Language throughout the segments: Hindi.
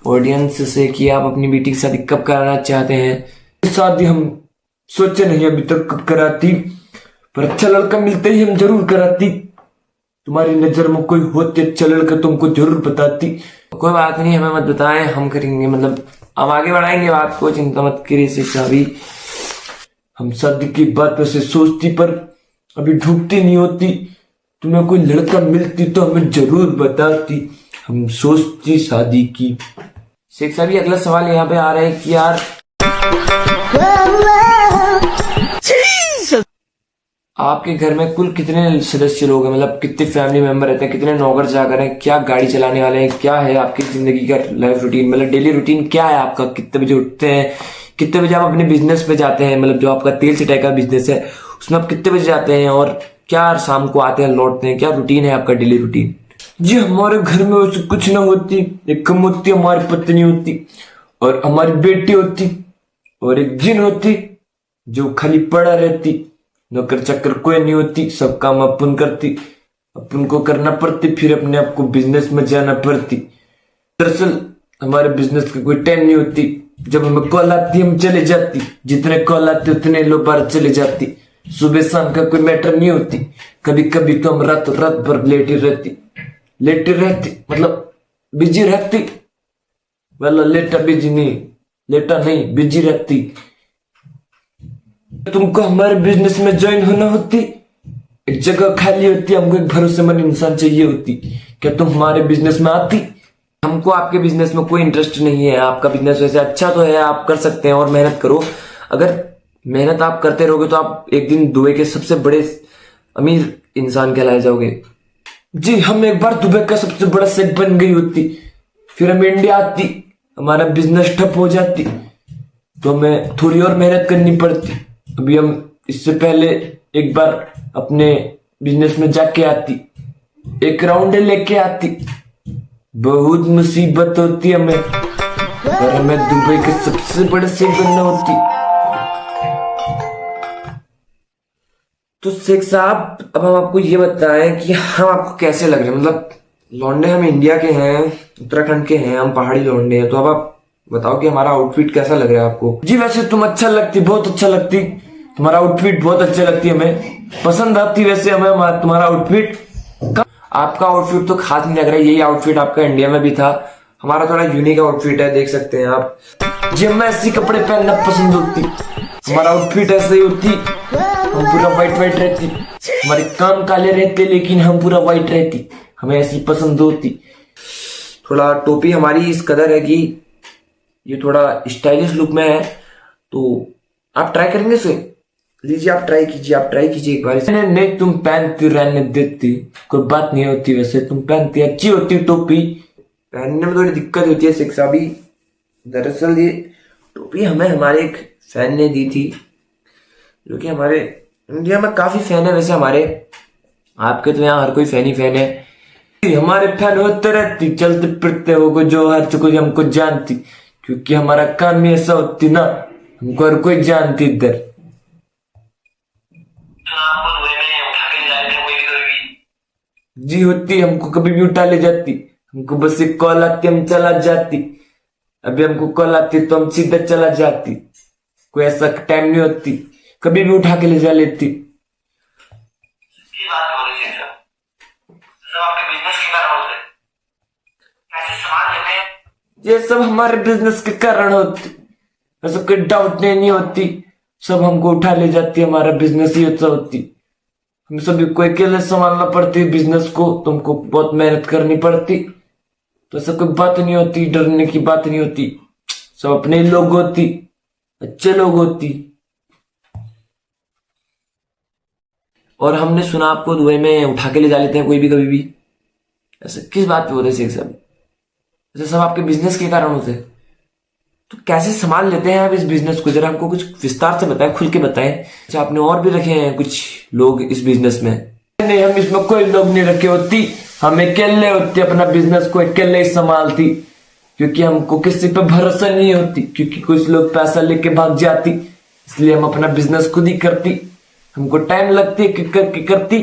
ऑडियंस से कि आप अपनी बेटी की शादी कब कराना चाहते हैं। शादी हम सोचे नहीं अभी तक कब कराती, पर अच्छा लड़का मिलते ही हम जरूर कराती। तुम्हारी नजर में कोई होते अच्छा लड़का तुमको जरूर बताती। कोई बात नहीं, हमें मत बताएं, हम करेंगे, मतलब हम आगे बढ़ाएंगे बात को, चिंता मत करिए शिक्षा भी। हम शादी की बात वैसे सोचती पर अभी ढूंढती नहीं होती। तुम्हें कोई लड़का मिलती तो हमें जरूर बताती, हम सोचती शादी की। शिक्षा भी अगला सवाल यहाँ पे आ रहा है कि यार आपके घर में कुल कितने सदस्य लोग हैं, मतलब कितने फैमिली मेंबर रहते हैं, कितने नौकर चाकर हैं, क्या गाड़ी चलाने वाले हैं, क्या है आपकी जिंदगी का लाइफ रूटीन, मतलब डेली रूटीन क्या है आपका, कितने बजे उठते हैं, कितने बजे आप अपने बिजनेस पे जाते हैं, मतलब जो आपका तेल सिटाई का बिजनेस है उसमें आप कितने बजे जाते हैं और क्या शाम को आते हैं लौटते हैं, क्या रूटीन है आपका डेली रूटीन। जी हमारे घर में वैसे कुछ ना होती, एक हम होती, हमारी पत्नी होती और हमारी बेटी होती और एक जिन होती जो खाली पड़ा रहती। नौकर चक्कर कोई नहीं होती, सब काम अपन करती, अपन को करना पड़ती, फिर अपने आप को बिजनेस में जाना पड़ती। दरअसल हमारे बिजनेस की कोई टाइम नहीं होती, जब हमें कॉल आती हम चले जाती, जितने कॉल आते उतने लो बार चले जाती। सुबह शाम का कोई मैटर नहीं होती, कभी कभी तो हम रात रात भर लेटी रहती मतलब बिजी रहती, मतलब लेटा नहीं बिजी रहती। तुमको हमारे बिजनेस में ज्वाइन होना होती, एक जगह खाली होती, हमको एक भरोसेमंद इंसान चाहिए होती, क्या तुम हमारे बिजनेस में आती। हमको आपके बिजनेस में कोई इंटरेस्ट नहीं है, आपका बिजनेस वैसे अच्छा तो है, आप कर सकते हैं और मेहनत करो। अगर मेहनत आप करते रहोगे तो आप एक दिन दुबई के सबसे बड़े अमीर इंसान कहलाए जाओगे। जी हम एक बार दुबई का सबसे बड़ा शेख बन गई होती, फिर हम इंडिया आती, हमारा बिजनेस ठप हो जाती, तो हमें थोड़ी और मेहनत करनी पड़ती। अभी हम इससे पहले एक बार अपने बिजनेस में जाके आती, एक राउंड लेके आती, बहुत मुसीबत होती हमें, पर हमें दुबई के सबसे बड़े शेख बनना होती। तो शेख साहब अब हम आपको ये बताएं कि हम आपको कैसे लग रहे हैं, मतलब लौंडे हम इंडिया के हैं, उत्तराखंड के हैं, हम पहाड़ी लौंडे हैं, तो अब आप बताओ कि हमारा आउटफिट कैसा लग रहा है आपको। जी वैसे तुम अच्छा लगती, बहुत अच्छा लगती, तुम्हारा आउटफिट बहुत अच्छा लगती, हमें पसंद आती वैसे हमें तुम्हारा आउटफिट। आपका आउटफिट तो खास नहीं लग रहा है, यही आउटफिट आपका इंडिया में भी था, हमारा थोड़ा यूनिक आउटफिट है, देख सकते हैं आप। जी हमें ऐसी कपड़े पहनना पसंद होती, हमारा आउटफिट ऐसे ही होती, हम पूरा व्हाइट रहती, हमारे काम काले रहते लेकिन हम पूरा व्हाइट रहती, हमें ऐसी पसंद होती। थोड़ा टोपी हमारी इस कदर है कि ये थोड़ा स्टाइलिश लुक में है, तो आप ट्राई करेंगे इसे। लीजिए आप ट्राई कीजिए एक बार। नहीं तुम पहनती रहने देती, कोई बात नहीं होती, वैसे तुम पहनती अच्छी होती, टोपी पहनने में थोड़ी दिक्कत होती है शिक्षा भी। दरअसल ये टोपी हमें हमारे एक फैन ने दी थी, जो कि हमारे इंडिया में काफी फैन है वैसे हमारे, आपके तो यहाँ हर कोई फैन ही फैन है। हमारे फैन होते रहती, चलते फिरते हो जो हर कोई हमको जानती, क्योंकि हमारा काम ही ऐसा होती ना, हमको हर कोई जानती इधर। जी होती, हमको कभी भी उठा ले जाती, हमको बस एक कॉल आती हम चला जाती, अभी हमको कॉल आती तो हम सीधा चला जाती, कोई ऐसा टाइम नहीं होती, कभी भी उठा के ले जा लेती। ये सब हमारे बिजनेस के कारण होती, ऐसा कोई डाउट नहीं होती, सब हमको उठा ले जाती, हमारा बिजनेस ही ऐसा होती, हम सभी को अकेले संभालना पड़ती बिजनेस को, तुमको बहुत मेहनत करनी पड़ती, तो ऐसा कोई बात नहीं होती, डरने की बात नहीं होती, सब अपने लोग होती, अच्छे लोग होती। और हमने सुना आपको दुबई में उठा के ले जा लेते हैं कोई भी कभी भी, ऐसा किस बात पे होते हैं शेख साहब? ऐसा सब आपके बिजनेस के कारण होते हैं, तो कैसे संभाल लेते हैं आप इस बिजनेस को, जरा हमको कुछ विस्तार से बताएं, खुल के बताएं। अच्छा आपने और भी रखे हैं कुछ लोग इस बिजनेस में? नहीं हम इसमें कोई लोग नहीं रखे होती, हम अकेले होती, अपना बिजनेस को अकेले ही संभालती, क्योंकि हमको किसी पे भरोसा नहीं होती, क्योंकि कुछ लोग पैसा लेके भाग जाती, इसलिए हम अपना बिजनेस खुद ही करती। हमको टाइम लगती है कि करती,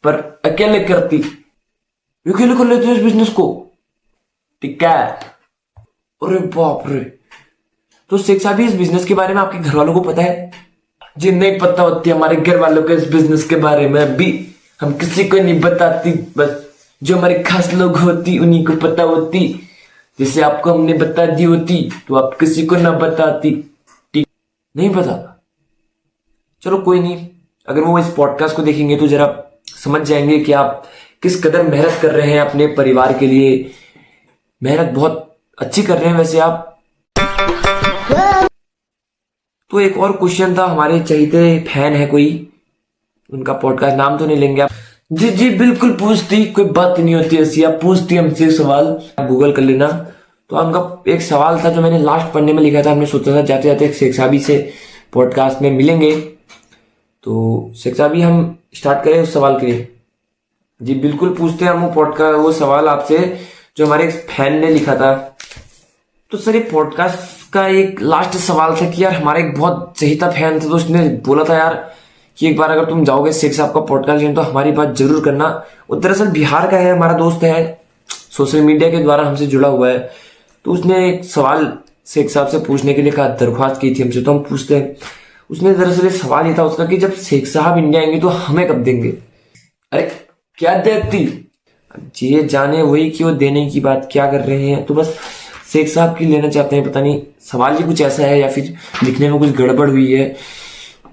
पर अकेले करती, अकेले कर लेते इस बिजनेस को, ठीक है। अरे बाप रे, तो शेख साहब इस बिजनेस के बारे में आपके घर वालों को पता है? जी नहीं पता होती हमारे घर वालों को इस बिजनेस के बारे में, अभी हम किसी को नहीं बताती, बस जो हमारे खास लोग होती उन्हीं को पता होती। जैसे आपको हमने बता दी होती तो आप किसी को ना बताती। ठीक नहीं पता? चलो कोई नहीं, अगर वो इस पॉडकास्ट को देखेंगे तो जरा समझ जाएंगे कि आप किस कदर मेहनत कर रहे हैं अपने परिवार के लिए। मेहनत बहुत अच्छी कर रहे हैं वैसे आप। तो एक और क्वेश्चन था, हमारे चहीते फैन है कोई, उनका पॉडकास्ट, नाम तो नहीं लेंगे आप। जी जी बिल्कुल पूछती, कोई बात नहीं होती ऐसी, आप पूछती हमसे सवाल, गूगल कर लेना। तो उनका एक सवाल था जो मैंने लास्ट पढ़ने में लिखा था, हमने सोचा था जाते जाते शेख साहबी से पॉडकास्ट में मिलेंगे, तो शेख साहबी हम स्टार्ट करें उस सवाल के लिए। जी बिल्कुल पूछते हैं हम वो सवाल आपसे जो हमारे एक फैन ने लिखा था। तो सर ये पॉडकास्ट का एक लास्ट सवाल था कि यार हमारा एक बहुत चहीता फैन था, तो उसने बोला था यार कि एक बार अगर तुम जाओगे शेख साहब का पॉडकास्ट तो हमारी बात जरूर करना। वो दरअसल बिहार का है, हमारा दोस्त है, सोशल मीडिया के द्वारा हमसे जुड़ा हुआ है। तो उसने एक सवाल शेख साहब से पूछने के लिए कहा, दरख्वास्त की थी हमसे, तो हम पूछते हैं। उसने दरअसल सवाल ये था उसका कि जब शेख साहब इंडिया आएंगे तो हमें कब देंगे? अरे क्या देती, ये जाने वही कि वो देने की बात क्या कर रहे हैं। तो बस शेख साहब की लेना चाहते हैं, पता नहीं सवाल ही कुछ ऐसा है या फिर लिखने में कुछ गड़बड़ हुई है।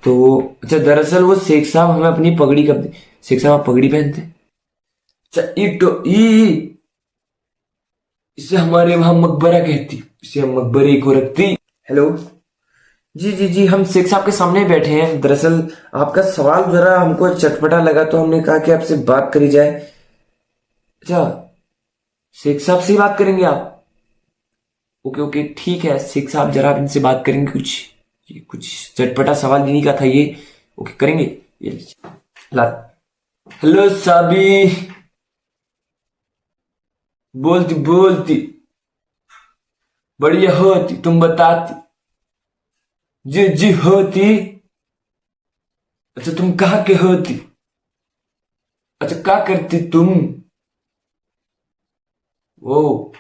तो अच्छा, दरअसल वो शेख साहब हमें अपनी पगड़ी कब दे? शेख साहब आप पगड़ी पहनते? अच्छा इसे हमारे वहां मकबरा कहती, इसे हम मकबरे को रखती। हेलो जी जी जी, हम शेख साहब के सामने बैठे हैं। दरअसल आपका सवाल जरा हमको चटपटा लगा तो हमने कहा कि आपसे बात करी जाए। अच्छा, शेख साहब से बात करेंगे आप? ओके ओके ठीक है शेख साहब, जरा आप इनसे बात करेंगे, कुछ चटपटा सवाल इन्हीं का था ये। ओके करेंगे, ये ला। हेलो साबी, बोलती बोलती बढ़िया होती, तुम बताती। जी जी होती। अच्छा तुम कहाँ के होती? अच्छा क्या करती तुम? ओ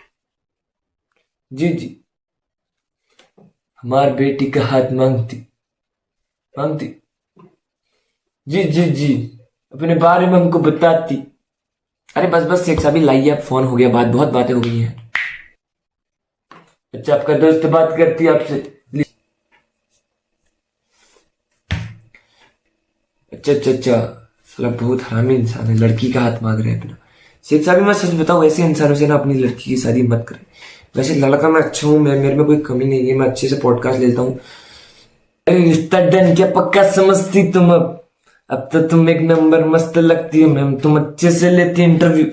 जी जी, हमार बेटी का हाथ मांगती मांगती। जी जी जी, अपने बारे में हमको बताती। अरे बस बस शेख साहब लाइए, अब फोन हो गया, बहुत बातें हो गई हैं। अच्छा आपका दोस्त बात करती है आपसे? अच्छा अच्छा अच्छा, साला बहुत हरामी इंसान है, लड़की का हाथ मांग रहे हैं अपना। शेख साहब मैं सच बताऊं, ऐसे इंसानों से ना अपनी लड़की की शादी मत करें। वैसे लड़का मैं अच्छा हूँ, मैं मेरे में कोई कमी नहीं है, मैं अच्छे से पॉडकास्ट लेता हूँ। रिश्ता डन क्या पक्का समझती तुम? अब तो तुम एक नंबर मस्त लगती हो मैम, तुम अच्छे से लेती इंटरव्यू,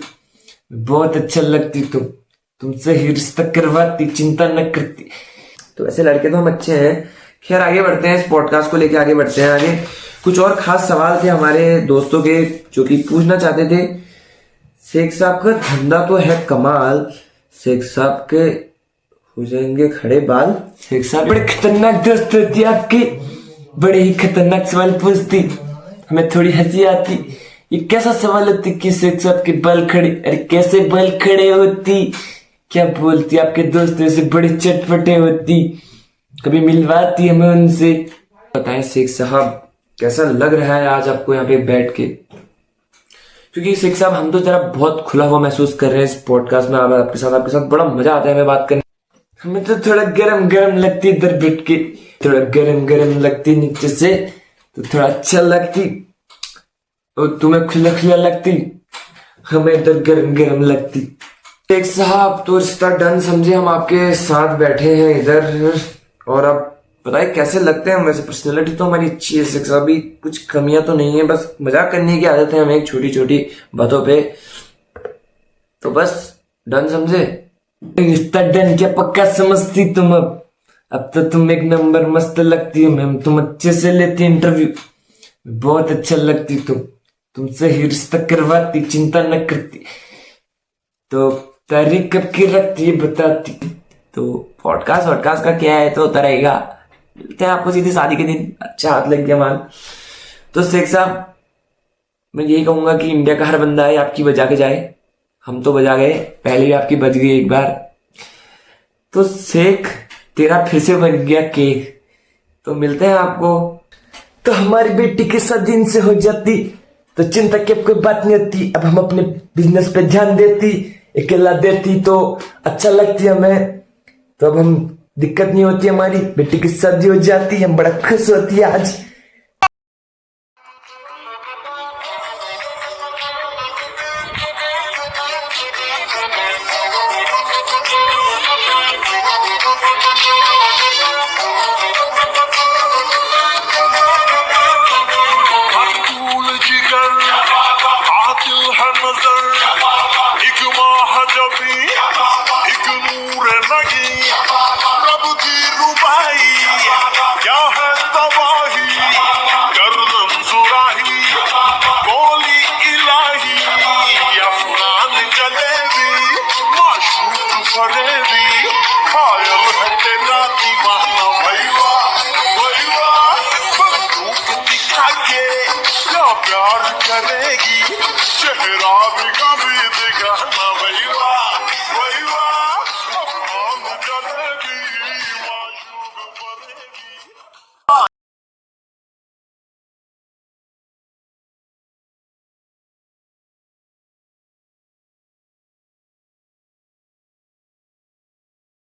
बहुत अच्छा लगती तुमसे ही रिश्ता करवाती, चिंता न करती। तो ऐसे लड़के तो हम अच्छे हैं। खैर आगे बढ़ते हैं, इस पॉडकास्ट को लेके आगे बढ़ते हैं। आगे कुछ और खास सवाल थे हमारे दोस्तों के जो कि पूछना चाहते थे। शेख साहब का धंधा तो है कमाल, शेख साहब के हो जाएंगे खड़े बाल। शेख साहब बड़े खतरनाक दोस्त होती आपकी, बड़े ही खतरनाक सवाल पूछती, हमें थोड़ी हंसी आती। ये कैसा सवाल होती कि शेख साहब के बाल खड़े? अरे कैसे बाल खड़े होती, क्या बोलती? आपके दोस्त ऐसे बड़े चटपटे होती, कभी मिलवाती हमें उनसे। बताएं शेख साहब कैसा लग रहा है आज आपको यहाँ पे बैठ के? क्योंकि शेख साहब हम तो जरा बहुत खुला हुआ महसूस कर रहे हैं इस पॉडकास्ट में, आपके साथ बड़ा मजा आता है हमें बात करने। हमें तो थोड़ा गरम गरम लगती इधर बैठ के, थोड़ा गरम गरम लगती नीचे से तो थोड़ा अच्छा लगती, और तुम्हें खुला खुला लगती, हमें इधर गरम गरम लगती। शेख साहब तो रिश्ता डन समझे, हम आपके साथ बैठे हैं इधर, और अब बताइए कैसे लगते हैं? वैसे पर्सनैलिटी तो हमारी अच्छी है शेख साहब, भी कुछ कमियां तो नहीं है, बस मजाक करने की आदत है हमें छोटी छोटी बातों पे। तो बस डन समझे? रिश्ता डन क्या पक्का समझती तुम? अब तो तुम एक नंबर मस्त लगती हो मैम, तुम अच्छे से लेती इंटरव्यू, बहुत अच्छा लगती तुमसे ही रिश्ता करवाती, चिंता न करती। तो तारीख कब की रखती है बताती? तो पॉडकास्ट का क्या है, तो होता रहेगा, मिलते हैं आपको सीधे शादी के दिन। अच्छा हाथ लग गया माल। तो शेख साहब मैं यही कहूंगा कि इंडिया का हर बंदा है आपकी बजा के जाए, हम तो बजा गए, पहले भी आपकी बज गई एक बार। तो शेख तेरा फिर से बन गया केक। तो मिलते हैं आपको। तो हमारी बेटी की शादी इनसे हो जाती तो चिंता की अब कोई बात नहीं होती। अब हम अपने बिजनेस पे ध्यान देती, अकेला देती तो अच्छा लगती हमें। तो अब हम दिक्कत नहीं होती, हमारी बेटी की शादी हो जाती, हम बड़ा खुश होती है आज। प्यार करेगी चेहरा बिगड़